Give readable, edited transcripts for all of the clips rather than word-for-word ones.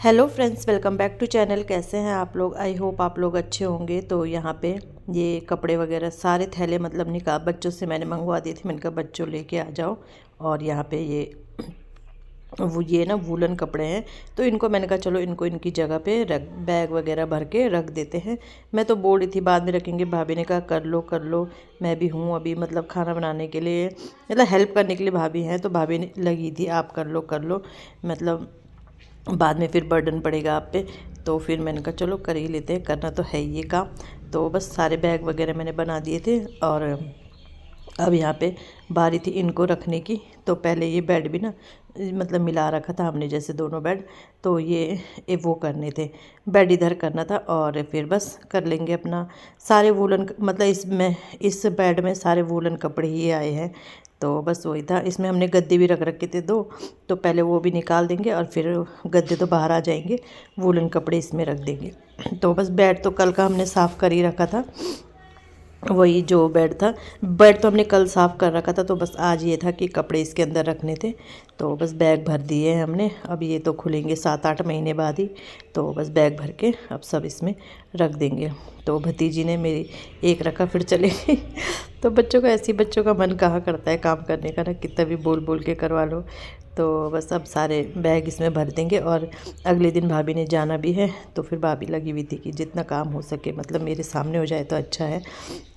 Hello friends, welcome back to channel. कैसे हैं आप लोग? आई होप आप लोग अच्छे होंगे। तो यहाँ पे ये कपड़े वगैरह सारे थैले मतलब निकाह बच्चों से मैंने मंगवा दिए थे। मैंने कहा बच्चों लेके आ जाओ। और यहाँ पे ये ना वूलन कपड़े हैं, तो इनको मैंने कहा चलो इनको इनकी जगह पे रख, बैग वगैरह भर के रख देते हैं। मैं तो बोल रही थी बाद में रखेंगे, भाभी ने कहा कर लो कर लो। मैं भी हूँ अभी मतलब खाना बनाने के लिए, मतलब हेल्प करने के लिए भाभी हैं, तो भाभी ने लगी थी आप कर लो मतलब बाद में फिर बर्डन पड़ेगा आप पे। तो फिर मैंने कहा चलो कर ही लेते हैं, करना तो है ही ये काम। तो बस सारे बैग वगैरह मैंने बना दिए थे और अब यहाँ पे बारी थी इनको रखने की। तो पहले ये बेड भी ना मतलब मिला रखा था हमने, जैसे दोनों बेड। तो ये वो करने थे, बेड इधर करना था और फिर बस कर लेंगे अपना सारे वूलन मतलब इसमें इस बेड में सारे वूलन कपड़े ही आए हैं। तो बस वही था। इसमें हमने गद्दे भी रख रखे थे दो, तो पहले वो भी निकाल देंगे और फिर गद्दे तो बाहर आ जाएंगे, वूलन कपड़े इसमें रख देंगे। तो बस बेड तो कल का हमने साफ़ कर ही रखा था, वही जो बेड था। बेड तो हमने कल साफ़ कर रखा था, तो बस आज ये था कि कपड़े इसके अंदर रखने थे। तो बस बैग भर दिए हैं हमने। अब ये तो खुलेंगे 7-8 महीने बाद ही, तो बस बैग भर के अब सब इसमें रख देंगे। तो भतीजी ने मेरी एक रखा फिर चले गई। तो बच्चों का ऐसी, बच्चों का मन कहाँ करता है काम करने का ना, कितना भी बोल बोल के करवा लो। तो बस अब सारे बैग इसमें भर देंगे और अगले दिन भाभी ने जाना भी है। तो फिर भाभी लगी हुई थी कि जितना काम हो सके मतलब मेरे सामने हो जाए तो अच्छा है।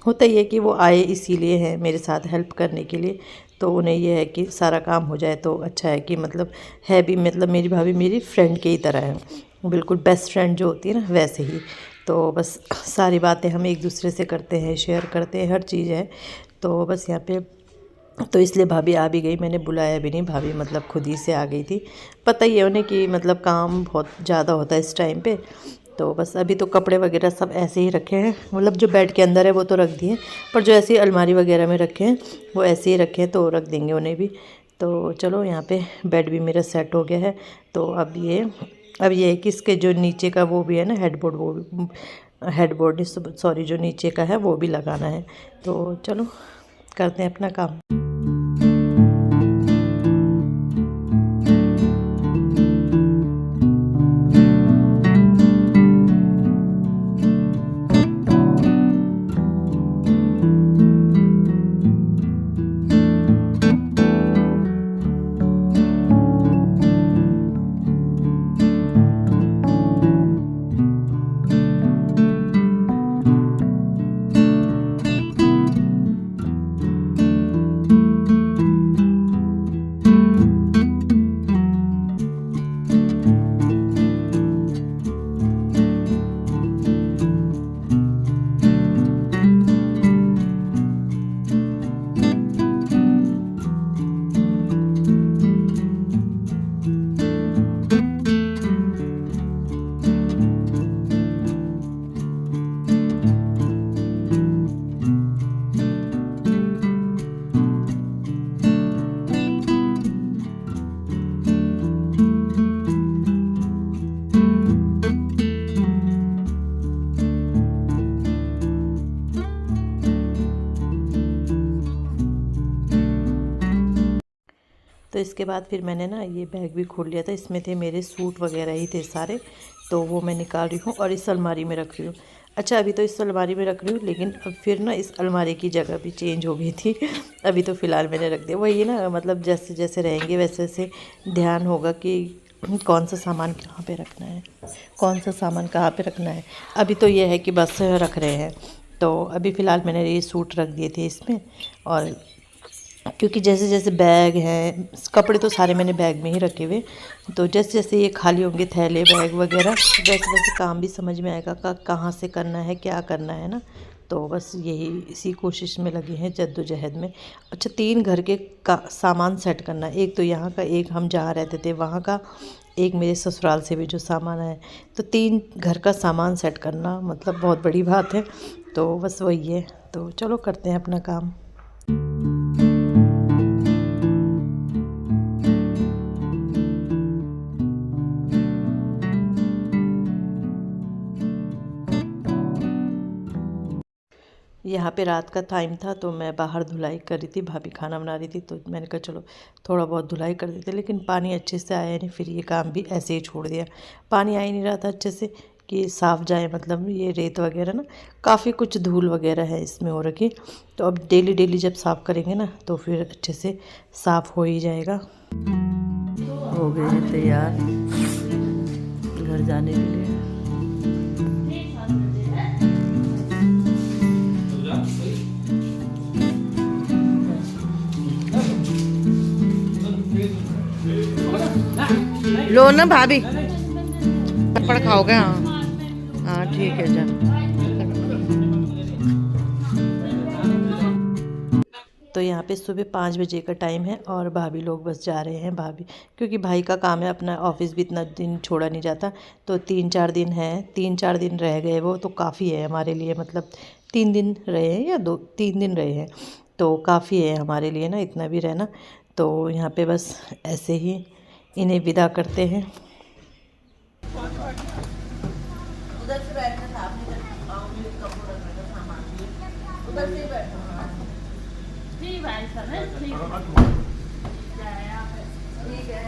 होता ही है कि वो आए इसीलिए है मेरे साथ हेल्प करने के लिए। तो उन्हें ये है कि सारा काम हो जाए तो अच्छा है कि मतलब है भी, मतलब मेरी भाभी मेरी फ्रेंड की ही तरह है, बिल्कुल बेस्ट फ्रेंड जो होती है ना वैसे ही। तो बस सारी बातें हम एक दूसरे से करते हैं, शेयर करते हैं, हर चीज़ है। तो बस यहाँ पे तो इसलिए भाभी आ भी गई, मैंने बुलाया भी नहीं, भाभी मतलब खुद ही से आ गई थी। पता ही है उन्हें कि मतलब काम बहुत ज़्यादा होता है इस टाइम पे। तो बस अभी तो कपड़े वगैरह सब ऐसे ही रखे हैं, मतलब जो बेड के अंदर है वो तो रख दिए, पर जो ऐसी अलमारी वगैरह में रखे हैं वो ऐसे ही रखे हैं, तो रख देंगे उन्हें भी। तो चलो यहाँ पे बेड भी मेरा सेट हो गया है। तो अब ये है कि इसके जो नीचे का वो भी है ना हेडबोर्ड, वो भी हेडबोर्ड सॉरी जो नीचे का है वो भी लगाना है। तो चलो करते हैं अपना काम। तो इसके बाद फिर मैंने ना ये बैग भी खोल लिया था, इसमें थे मेरे सूट वगैरह ही थे सारे। तो वो मैं निकाल रही हूँ और इस अलमारी में रख रही हूँ। अच्छा अभी तो इस अलमारी में रख रही हूँ, लेकिन अब फिर ना इस अलमारी की जगह भी चेंज हो गई थी। अभी तो फ़िलहाल मैंने रख दिया, वही ना मतलब जैसे जैसे रहेंगे वैसे वैसे ध्यान होगा कि कौन सा सामान कहाँ पे रखना है, कौन सा सामान कहाँ पे रखना है। अभी तो ये है कि बस रख रहे हैं। तो अभी फ़िलहाल मैंने ये सूट रख दिए थे इसमें। और क्योंकि जैसे जैसे बैग हैं, कपड़े तो सारे मैंने बैग में ही रखे हुए, तो जैसे जैसे ये खाली होंगे थैले बैग वगैरह, वैसे वैसे काम भी समझ में आएगा कहाँ से करना है, क्या करना है ना। तो बस यही इसी कोशिश में लगे हैं, जद्दोजहद में। अच्छा 3 घर के का सामान सेट करना, एक तो यहाँ का, एक हम जहाँ रहते थे वहाँ का, एक मेरे ससुराल से भी जो सामान है। तो 3 घर का सामान सेट करना मतलब बहुत बड़ी बात है। तो बस वही है। तो चलो करते हैं अपना काम। यहाँ पे रात का टाइम था तो मैं बाहर धुलाई कर रही थी, भाभी खाना बना रही थी, तो मैंने कहा चलो थोड़ा बहुत धुलाई कर देते, लेकिन पानी अच्छे से आया नहीं, फिर ये काम भी ऐसे ही छोड़ दिया। पानी आ ही नहीं रहा था अच्छे से कि साफ़ जाए, मतलब ये रेत वगैरह ना काफ़ी कुछ धूल वगैरह है इसमें हो रखी। तो अब डेली डेली जब साफ़ करेंगे ना तो फिर अच्छे से साफ़ हो ही जाएगा। हो गए हैं तैयार घर जाने के लिए। लो ना भाभी, पड़ खाओगे? हाँ हाँ ठीक है जा। तो यहाँ पे सुबह 5 बजे का टाइम है और भाभी लोग बस जा रहे हैं। भाभी क्योंकि भाई का काम है, अपना ऑफिस भी इतना दिन छोड़ा नहीं जाता, तो 3-4 दिन है, 3-4 दिन रह गए वो तो काफ़ी है हमारे लिए। मतलब 3 दिन रहे हैं या 2-3 दिन रहे हैं तो काफ़ी है हमारे लिए ना इतना भी रहना। तो यहाँ पे बस ऐसे ही इन्हें विदा करते हैं। उधर से बैठना था आपने, कपड़े रखने का सामान उधर से बैठना। ठीक है,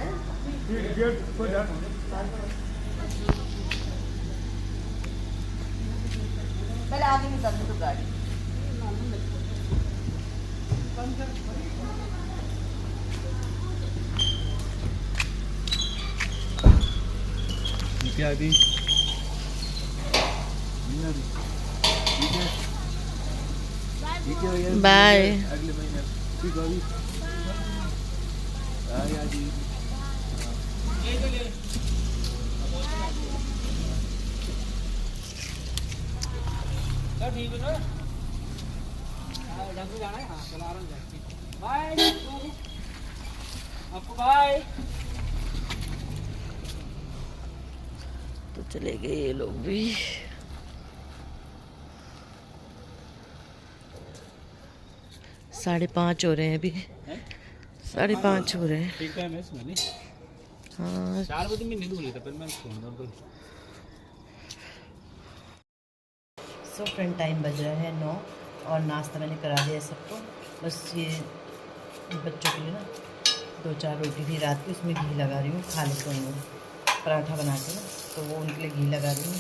पहले आगे निकल दो गाड़ी। क्या अभी बाय, अगले महीने ठीक होगी। ठीक है ना, जाना है। हाँ चला रहा हूँ, बाय आपको, बाय। तो चले गए ये लोग भी। 5:30 हो रहे हैं अभी, 5:30 हो रहे हैं। हाँ 4 बजे मैं नहीं बोली था, पर मैं सो फ्रेंड टाइम बज रहा है 9 और नाश्ता मैंने करा दिया सबको। बस ये बच्चों के लिए ना 2-4 रोटी थी रात की, उसमें घी लगा रही हूँ, खा लेते हैं वो पराठा बना के ना, तो वो उनके लिए घी लगा रही हूँ।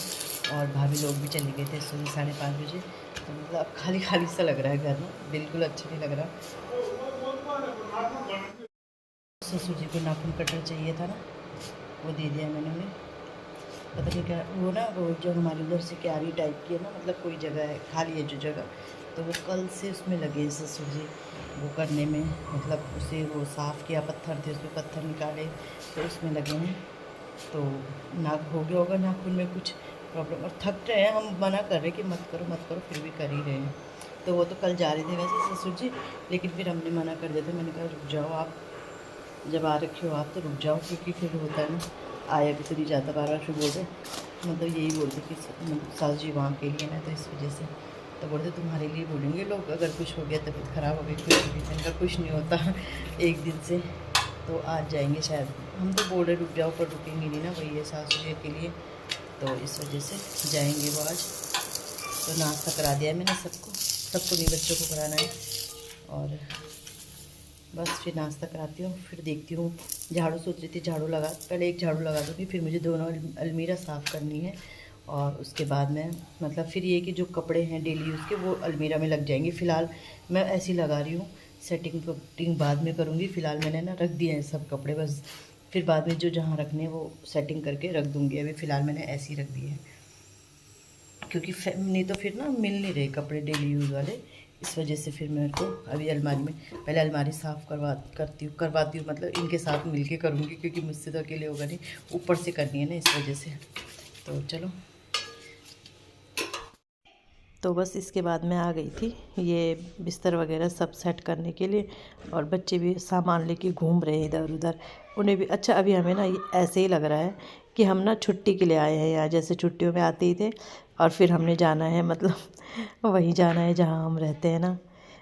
और भाभी लोग भी चले गए थे सुबह 5:30 बजे, तो मतलब अब खाली खाली सा लग रहा है घर में, बिल्कुल अच्छा नहीं लग रहा। ससुर जी को नाखून कटर चाहिए था ना, वो दे दिया मैंने उन्हें। पता नहीं क्या वो ना, वो जो हमारे उधर से क्यारी टाइप की है ना, मतलब कोई जगह है खाली है जो जगह, तो वो कल से उसमें लगे ससुर जी वो करने में, मतलब उसे वो साफ़ किया, पत्थर थे उसमें पत्थर निकाले तो उसमें लगे हैं। तो नाक हो गया होगा नाखून में कुछ प्रॉब्लम, और थक रहे हैं। हम मना कर रहे हैं कि मत करो मत करो, फिर भी कर ही रहे हैं। तो वो तो कल जा रहे थे वैसे ससुर जी, लेकिन फिर हमने मना कर दिया था। मैंने कहा रुक जाओ आप, जब आ रखे हो आप तो रुक जाओ, क्योंकि फिर होता है ना, आया भी तो नहीं जाता, बार बार फिर बोलते, मतलब यही बोलते कि सास जी वहाँ के लिए ना, तो इस वजह से तो बोलते तुम्हारे लिए बोलेंगे लोग, अगर कुछ हो गया तबीयत ख़राब हो गई कुछ हो गया। इनका कुछ नहीं होता एक दिन से, तो आज जाएंगे शायद। हम तो बोल रहे रुक जाओ, पर रुकेंगे नहीं ना, वही है सासू जी के लिए, तो इस वजह से जाएंगे वो आज। तो नाश्ता करा दिया है मैंने सबको नहीं, बच्चों को कराना है। और बस फिर नाश्ता कराती हूँ, फिर देखती हूँ। झाड़ू सोच रही थी झाड़ू लगा, पहले एक झाड़ू लगा दूँगी, फिर मुझे दोनों अलमीरा साफ़ करनी है, और उसके बाद में मतलब फिर ये कि जो कपड़े हैं डेली यूज़ के वो अलमीरा में लग जाएंगे। फ़िलहाल मैं ऐसी लगा रही हूँ, सेटिंग बाद में करूँगी। फ़िलहाल मैंने ना रख दिए हैं सब कपड़े, बस फिर बाद में जो जहाँ रखने हैं वो सेटिंग करके रख दूँगी। अभी फ़िलहाल मैंने ऐसे ही रख दिए हैं, क्योंकि नहीं तो फिर ना मिल नहीं रहे कपड़े डेली यूज़ वाले, इस वजह से फिर मेरे को अभी अलमारी में पहले अलमारी साफ़ करवाती हूँ, मतलब इनके साथ मिलके करूँगी, क्योंकि मुझसे तो अकेले होगा नहीं, ऊपर से करनी है ना, इस वजह से। तो चलो, तो बस इसके बाद मैं आ गई थी ये बिस्तर वगैरह सब सेट करने के लिए, और बच्चे भी सामान लेके घूम रहे हैं इधर उधर, उन्हें भी अच्छा। अभी हमें ना ऐसे ही लग रहा है कि हम ना छुट्टी के लिए आए हैं यहाँ, जैसे छुट्टियों में आते ही थे, और फिर हमने जाना है, मतलब वहीं जाना है जहाँ हम रहते हैं ना,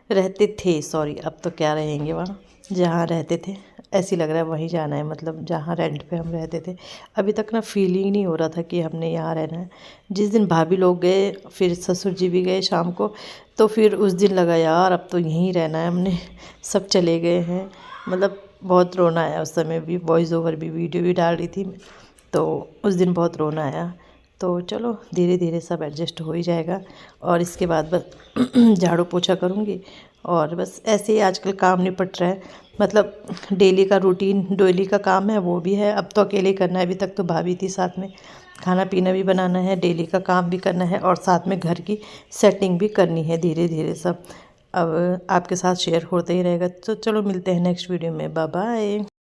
रहते थे, सॉरी अब तो क्या रहेंगे वहाँ। जहाँ रहते थे, ऐसी लग रहा है वहीं जाना है, मतलब जहाँ रेंट पे हम रहते थे। अभी तक ना फील ही नहीं हो रहा था कि हमने यहाँ रहना है। जिस दिन भाभी लोग गए, फिर ससुर जी भी गए शाम को, तो फिर उस दिन लगा यार अब तो यहीं रहना है हमने। सब चले गए हैं, मतलब बहुत रोना आया उस समय भी। वॉइस ओवर भी वीडियो भी डाल रही थी, तो उस दिन बहुत रोना आया। तो चलो धीरे धीरे सब एडजस्ट हो ही जाएगा। और इसके बाद बस झाड़ू पोछा करूँगी और बस ऐसे ही आजकल काम निपट रहा है। मतलब डेली का रूटीन, डेली का काम है वो भी है, अब तो अकेले करना है। अभी तक तो भाभी थी साथ में, खाना पीना भी बनाना है, डेली का काम भी करना है और साथ में घर की सेटिंग भी करनी है। धीरे धीरे सब अब आपके साथ शेयर होता ही रहेगा। तो चलो मिलते हैं नेक्स्ट वीडियो में, बाय बाय।